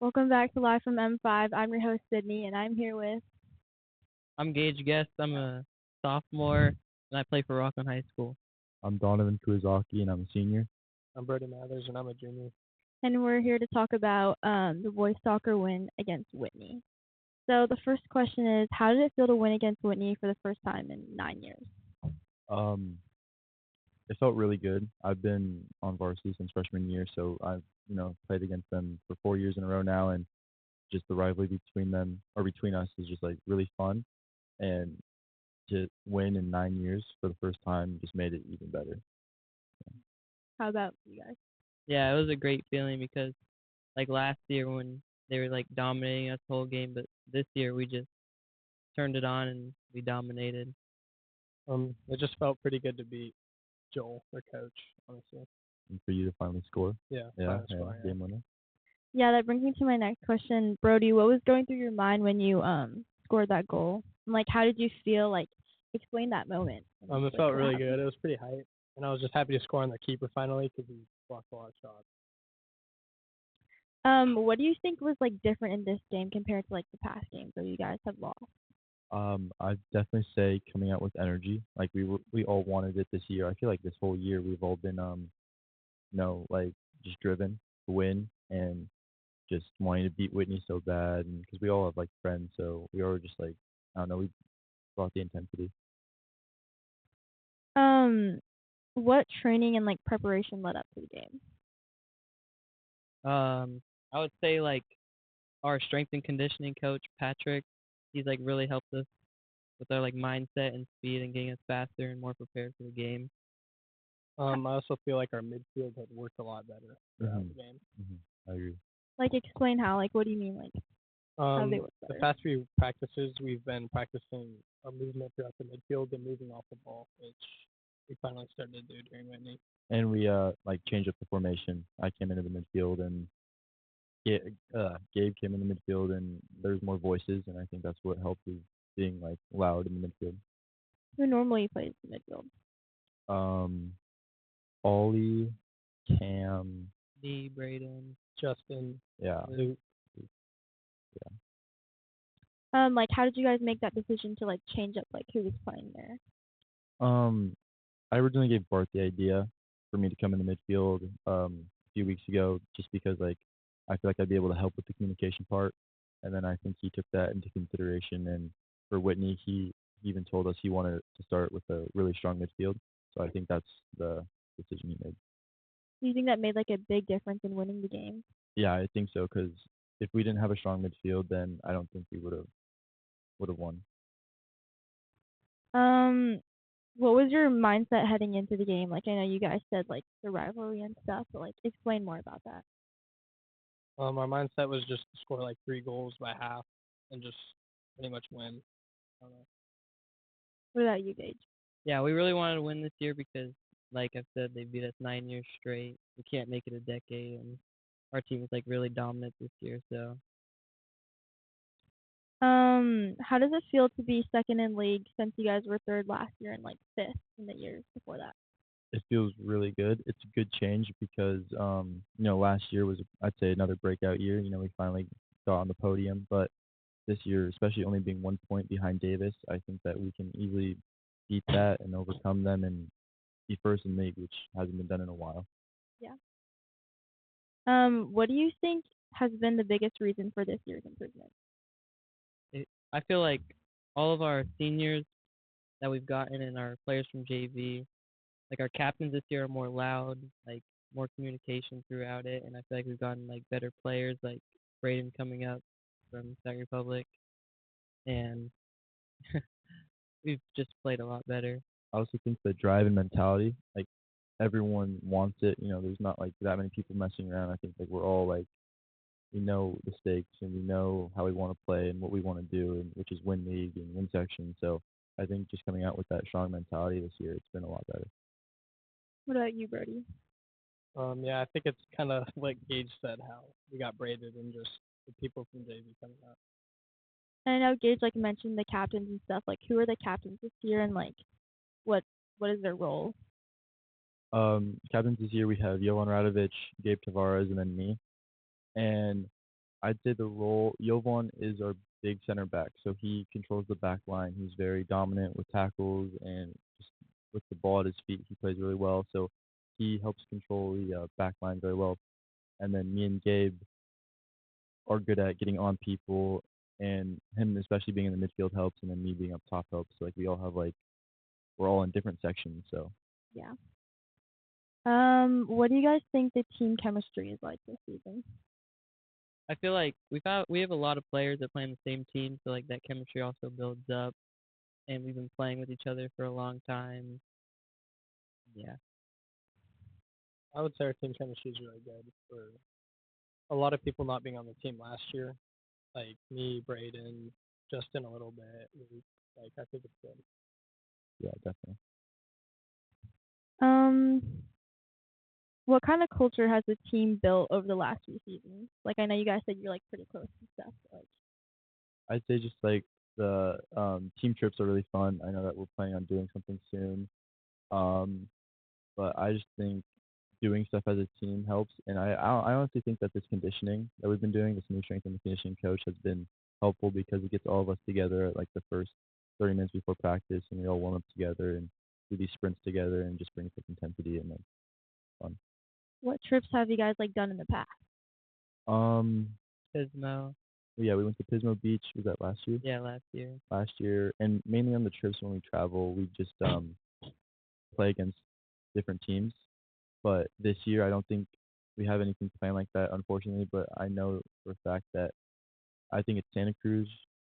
Welcome back to Live from M5. I'm your host, Sydney, and I'm here with. I'm Gage Guest. I'm a sophomore, and I play for Rocklin High School. I'm Donovan Kuwazaki, and I'm a senior. I'm Brody Mathers, and I'm a junior. And we're here to talk about the boys soccer win against Whitney. So the first question is, how did it feel to win against Whitney for the first time in 9 years? Um, it felt really good. I've been on varsity since freshman year, so I've played against them for 4 years in a row now, and just the rivalry between them or between us is just like really fun, and to win in 9 years for the first time just made it even better. How about you guys? Yeah, it was a great feeling because, like last year when they were like dominating us the whole game, but this year we just turned it on and we dominated. It just felt pretty good to beat Joel, their coach, honestly. And for you to finally score, Yeah, yeah, score, game winner. Yeah, that brings me to my next question. Brody, what was going through your mind when you scored that goal? And, like, how did you feel? Like, explain that moment. It felt really good. It was pretty hype, and I was just happy to score on the keeper finally because he blocked a lot of shots. What do you think was like different in this game compared to like the past games where you guys have lost? I'd definitely say coming out with energy. Like we all wanted it this year. I feel like this whole year we've all been like just driven to win and just wanting to beat Whitney so bad, and because we all have like friends, so we all just like I don't know, we brought the intensity. Um, what training and like preparation led up to the game? I would say like our strength and conditioning coach Patrick, he's like really helped us with our like mindset and speed and getting us faster and more prepared for the game. I also feel like our midfield had worked a lot better throughout the game. I agree. Like, explain how. Like, what do you mean? Like, how they work The better? past few practices, we've been practicing our movement throughout the midfield and moving off the ball, which we finally started to do during Whitney. And we like changed up the formation. I came into the midfield, and Gabe came in the midfield, and there's more voices, and I think that's what helped is being like loud in the midfield. Who normally plays the midfield? Ollie, Cam, Me, Braden, Justin, yeah. Luke. Like, how did you guys make that decision to like change up like who was playing there? I originally gave Bart the idea for me to come in the midfield a few weeks ago, just because like I feel like I'd be able to help with the communication part, and then I think he took that into consideration. And for Whitney, he even told us he wanted to start with a really strong midfield. So I think that's the decision he made. Do you think that made like a big difference in winning the game? Yeah, I think so, because if we didn't have a strong midfield, then I don't think we would have won. What was your mindset heading into the game? Like, I know you guys said like the rivalry and stuff, but like explain more about that. Our mindset was just to score like 3 goals by half and just pretty much win. I don't know. What about you, Gage? Yeah, we really wanted to win this year because, like I've said, they beat us 9 years straight. We can't make it a decade, and our team is like really dominant this year. So How does it feel to be second in league since you guys were third last year and like fifth in the years before that? It feels really good. It's a good change because last year was, I'd say, another breakout year. We finally got on the podium, but this year, especially only being 1 point behind Davis, I think that we can easily beat that and overcome them and be first in league, which hasn't been done in a while. Yeah. What do you think has been the biggest reason for this year's improvement? I feel like all of our seniors that we've gotten and our players from JV, like our captains this year are more loud, like more communication throughout it, and I feel like we've gotten like better players, like Braden coming up from Czech Republic, and we've just played a lot better. I also think the drive and mentality, like everyone wants it. There's not like that many people messing around. I think like we're all like we know the stakes and we know how we want to play and what we want to do, and which is win league and win section. So I think just coming out with that strong mentality this year, it's been a lot better. What about you, Brody? Yeah, I think it's kind of like Gage said, how we got braided and just the people from JV coming out. And I know Gage like mentioned the captains and stuff. Like, who are the captains this year, and like, what is their role? Captains this year we have Jovan Radovic, Gabe Tavares, and then me. And I'd say the role Jovan is our big center back, so he controls the back line. He's very dominant with tackles and just with the ball at his feet. He plays really well, so he helps control the back line very well. And then me and Gabe are good at getting on people, and him especially being in the midfield helps, and then me being up top helps. So like we all have like we're all in different sections, so Yeah. What do you guys think the team chemistry is like this season? I feel like we have a lot of players that play on the same team, so like that chemistry also builds up, and we've been playing with each other for a long time. Yeah. I would say our team chemistry is really good for a lot of people not being on the team last year, like me, Braden, Justin a little bit. Like I think it's good. yeah, definitely. Um, what kind of culture has the team built over the last few seasons? Like I know you guys said you're like pretty close and stuff, but like I'd say just like the team trips are really fun. I know that we're planning on doing something soon. Um, but I just think doing stuff as a team helps, and I honestly think that this conditioning that we've been doing, this new strength and conditioning coach, has been helpful because it gets all of us together at like the first 30 minutes before practice, and we all warm up together and do these sprints together, and just brings like intensity and like fun. what trips have you guys like done in the past? Um, Pismo. yeah, we went to Pismo Beach. Was that last year? Yeah, last year. Last year, and mainly on the trips when we travel, we just play against different teams. But this year, I don't think we have anything planned like that, unfortunately. But I know for a fact that I think it's Santa Cruz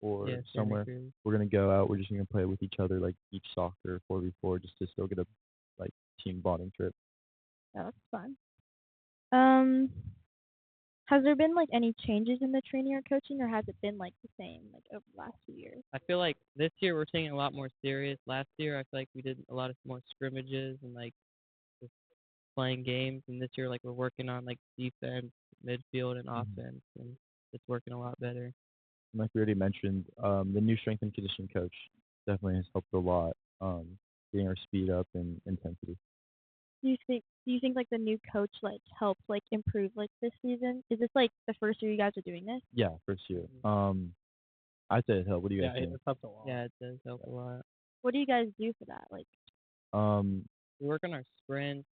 or Yeah, Santa somewhere. Cruz. We're gonna go out. We're just gonna play with each other, like beach soccer, 4v4, just to still get a like team bonding trip. Yeah, that's fun. Um, has there been like any changes in the training or coaching, or has it been like the same like over the last few years? I feel like this year we're taking it a lot more serious. Last year I feel like we did a lot of more scrimmages and like just playing games, and this year like we're working on like defense, midfield, and offense, and it's working a lot better. And like we already mentioned, the new strength and conditioning coach definitely has helped a lot, getting our speed up and intensity. Do you think like the new coach like helped like improve like this season? Is this like the first year you guys are doing this? Yeah, first year. I'd say it helped. What do you Yeah, guys think? it's helped a lot. Yeah, it does help a lot. What do you guys do for that? Like Um, We work on our sprints.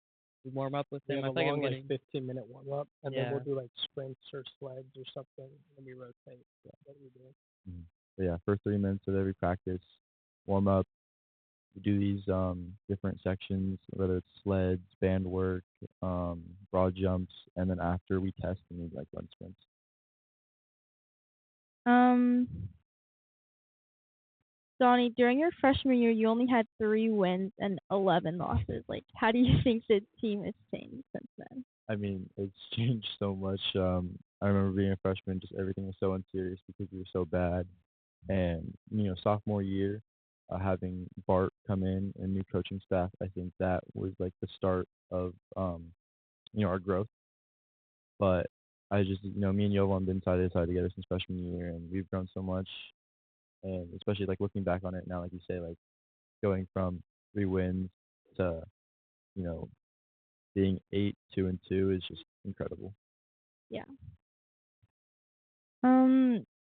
We warm up with We them. have I a feel like I'm long getting 15-minute warm up, and then yeah. we'll do like sprints or sleds or something, and we rotate. Yeah, what we do. but yeah, first 3 minutes of every practice, warm up. We do these different sections, whether it's sleds, band work, broad jumps, and then after we test and we like run sprints. um Donnie, during your freshman year you only had 3 wins and 11 losses. Like how do you think the team has changed since then? I mean, it's changed so much. I remember being a freshman, just everything was so unserious because we were so bad. And sophomore year, having Bart come in and new coaching staff, I think that was like the start of our growth. But I just me and Jovan been side to side together since freshman year, and we've grown so much. And especially like looking back on it now, like you say, like going from 3 wins to you know being 8-2-2 is just incredible. Yeah.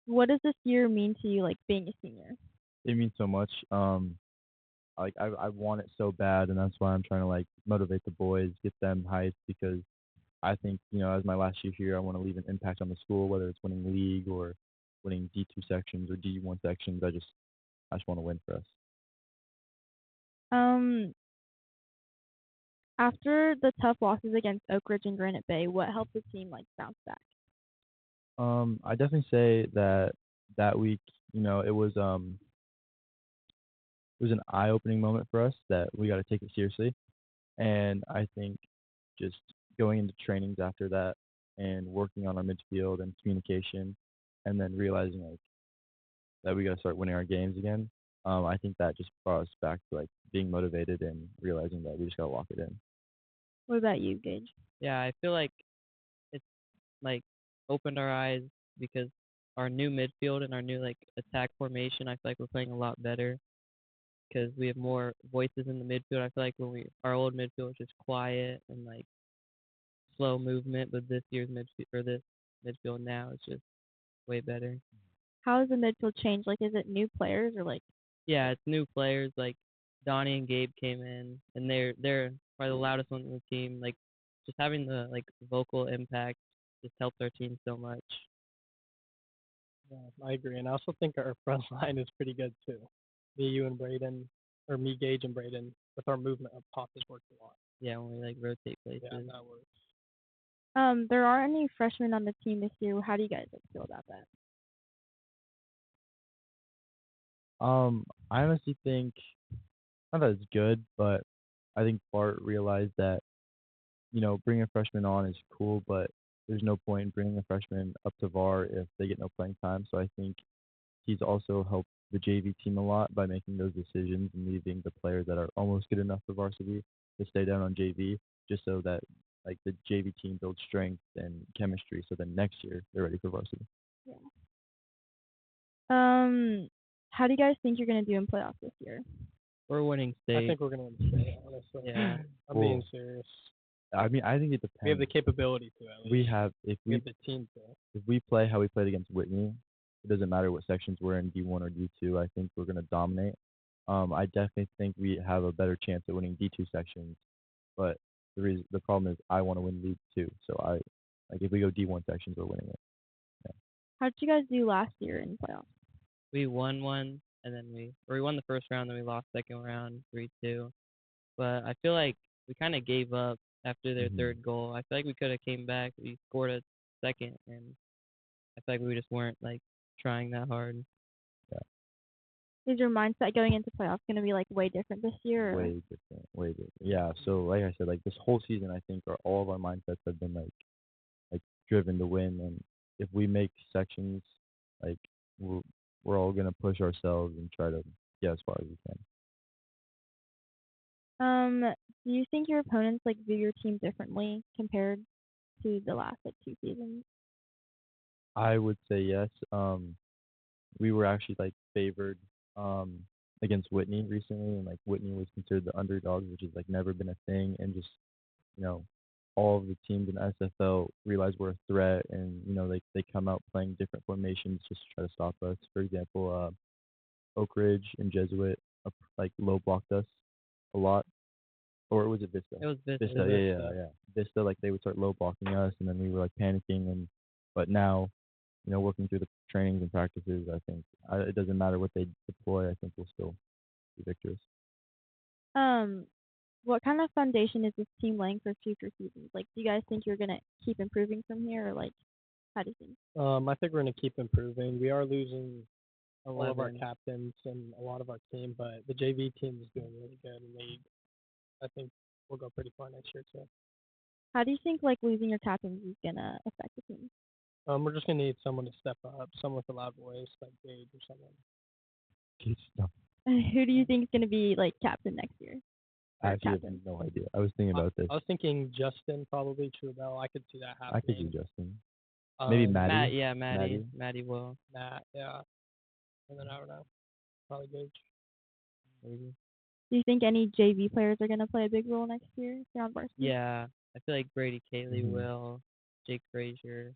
What does this year mean to you like being a senior? It means so much. Like I want it so bad, and that's why I'm trying to like motivate the boys, get them hyped because I think as my last year here, I want to leave an impact on the school, whether it's winning league or winning D2 sections or D1 sections. I just want to win for us. Um After the tough losses against Oak Ridge and Granite Bay, what helped the team like bounce back? I definitely say that week, it was an eye-opening moment for us that we got to take it seriously, and I think just going into trainings after that and working on our midfield and communication, and then realizing like that we got to start winning our games again. I think that just brought us back to like being motivated and realizing that we just got to lock it in. What about you, Gage? Yeah, I feel like it's like opened our eyes because our new midfield and our new like attack formation, I feel like we're playing a lot better because we have more voices in the midfield. I feel like our old midfield was just quiet and like slow movement, but this year's midfield or this midfield now is just way better. How has the midfield changed? Like, is it new players or like? Yeah, it's new players like Donnie and Gabe came in, and they're probably the loudest ones on the team. Like, just having the like vocal impact just helps our team so much. Yeah, I agree, and I also think our front line is pretty good too. Me, you, and Braden, or me, Gage, and Braden, with our movement up top has worked a lot. Yeah, when we like rotate places. Yeah, that works. There aren't any freshmen on the team this year. How do you guys like feel about that? I honestly think not that it's good, but I think Bart realized that bringing a freshman on is cool, but there's no point in bringing a freshman up to VAR if they get no playing time. So I think he's also helped the JV team a lot by making those decisions and leaving the players that are almost good enough for varsity to stay down on JV, just so that like the JV team builds strength and chemistry, so then next year they're ready for varsity. Yeah. How do you guys think you're gonna do in playoffs this year? We're winning I state. think we're gonna win state, honestly. Yeah. I'm being Well, serious. I mean, I think it We have the depends. capability to at least. We have We have the team to. if we play how we played against Whitney, it doesn't matter what sections we're in, D1 or D2. I think we're gonna dominate. I definitely think we have a better chance at winning D2 sections, but the problem is I want to win League 2, so if we go D1 sections, we're winning it. Yeah. How did you guys do last year in playoffs? We won one, and then we won the first round, then we lost second round 3-2. But I feel like we kind of gave up after their third goal. I feel like we could have came back. We scored a second, and I feel like we just weren't like trying that hard. Is your mindset going into playoffs gonna be like way different this year? Or? Way different, way different. Yeah. So like I said, like this whole season, I think all of our mindsets have been like driven to win, and if we make sections, like we're all gonna push ourselves and try to get as far as we can. Do you think your opponents like view your team differently compared to the last like 2 seasons? I would say yes. We were actually like favored against Whitney recently, and like Whitney was considered the underdogs, which has like never been a thing, and just you know all of the teams in SFL realize we're a threat, and they come out playing different formations just to try to stop us. For example, Oak Ridge and Jesuit like low blocked us a lot, or was it Vista? It was Vista. Vista, yeah. Vista, like they would start low blocking us, and then we were like panicking, but now working through the trainings and practices, I think it doesn't matter what they deploy. I think we'll still be victorious. What kind of foundation is this team laying for future seasons? Like, do you guys think you're gonna keep improving from here, or like, how do you think? I think we're gonna keep improving. We are losing all of our 11. captains and a lot of our team, but the JV team is doing really good in league. I think we'll go pretty far next year too. How do you think like losing your captains is gonna affect the team? We're just gonna need someone to step up, someone with a loud voice like Gage or someone. Good stuff. Who do you think is gonna be like captain next year? I actually have captain. no idea. I was thinking about this. I was thinking Justin, probably Trubel. I could see that happening. I could see Justin. Maybe Maddie. Maddie will. Matt, yeah. And then I don't know. Probably Gage. Maybe. Do you think any JV players are gonna play a big role next year if they're on varsity? Yeah, I feel like Brady Cayley will, Jake Frazier,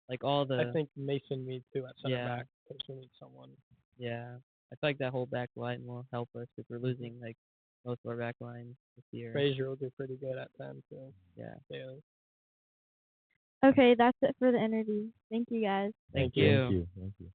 like all the. I think Mason Mead too at center Yeah. back because we need someone. Yeah, I feel like that whole back line will help us if we're losing like most of our back line this year. Frazier will do pretty good at 10 too. Yeah. Daily. Okay, that's it for the interview. Thank you guys. Thank you. Thank you.